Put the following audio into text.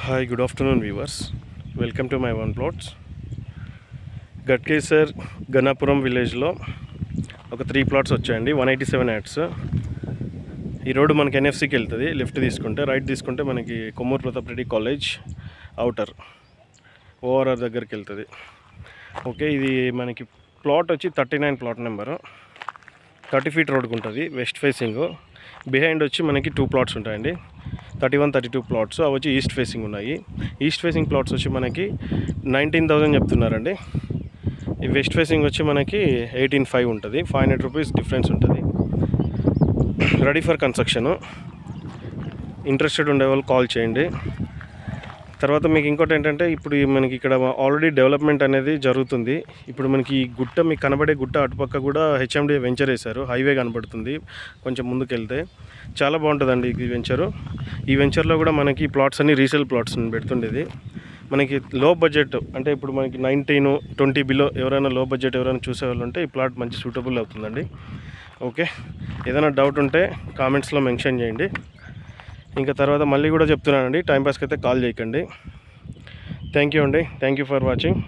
Hi, good afternoon viewers. Welcome to my one plots. Ghatkesar Ganapuram విలేజ్లో ఒక 3 plots వచ్చాయండి. 187 ads. ఈ రోడ్డు మనకి ఎన్ఎఫ్సికి వెళ్తుంది. లెఫ్ట్ తీసుకుంటే, రైట్ తీసుకుంటే మనకి Kommuru Pratap Reddy college outer ORR దగ్గరికి వెళ్తుంది. ఓకే, ఇది మనకి ప్లాట్ వచ్చి 39 ప్లాట్ నెంబరు. 30 ఫీట్ రోడ్కి ఉంటుంది, వెస్ట్ ఫేసింగ్. బిహైండ్ వచ్చి మనకి 2 ప్లాట్స్ ఉంటాయండి. 31, 32 ప్లాట్స్. అవి వచ్చి ఈస్ట్ ఫేసింగ్ ఉన్నాయి. ఈస్ట్ ఫేసింగ్ ప్లాట్స్ వచ్చి మనకి 19,000 చెప్తున్నారండి. ఈ వెస్ట్ ఫేసింగ్ వచ్చి మనకి 18,500 ఉంటుంది. 500 రూపీస్ డిఫరెన్స్ ఉంటుంది. Ready for construction. ఇంట్రెస్టెడ్ ఉండే వాళ్ళు కాల్ చేయండి. తర్వాత మీకు ఇంకోటి ఏంటంటే, ఇప్పుడు మనకి ఇక్కడ ఆల్రెడీ డెవలప్మెంట్ అనేది జరుగుతుంది. ఇప్పుడు మనకి ఈ గుట్ట, మీకు కనబడే గుట్ట అటుపక్క కూడా హెచ్ఎండి వెంచర్ వేశారు. హైవే కనబడుతుంది కొంచెం ముందుకు వెళ్తే. చాలా బాగుంటుందండి ఈ వెంచరు. ఈ వెంచర్లో కూడా మనకి ప్లాట్స్ అన్ని రీసేల్ ప్లాట్స్ పెడుతుండేది. మనకి లో బడ్జెట్ అంటే ఇప్పుడు మనకి 19, 20 బిలో ఎవరైనా లో బడ్జెట్ ఎవరైనా చూసేవాళ్ళు ఉంటే ఈ ప్లాట్ మంచి సూటబుల్ అవుతుందండి. ఓకే, ఏదైనా డౌట్ ఉంటే కామెంట్స్లో మెన్షన్ చేయండి. ఇంకా తర్వాత మళ్ళీ కూడా చెప్తున్నానండి, టైంపాస్కి అయితే కాల్ చేయకండి. థ్యాంక్ యూ అండి. Thank you for watching.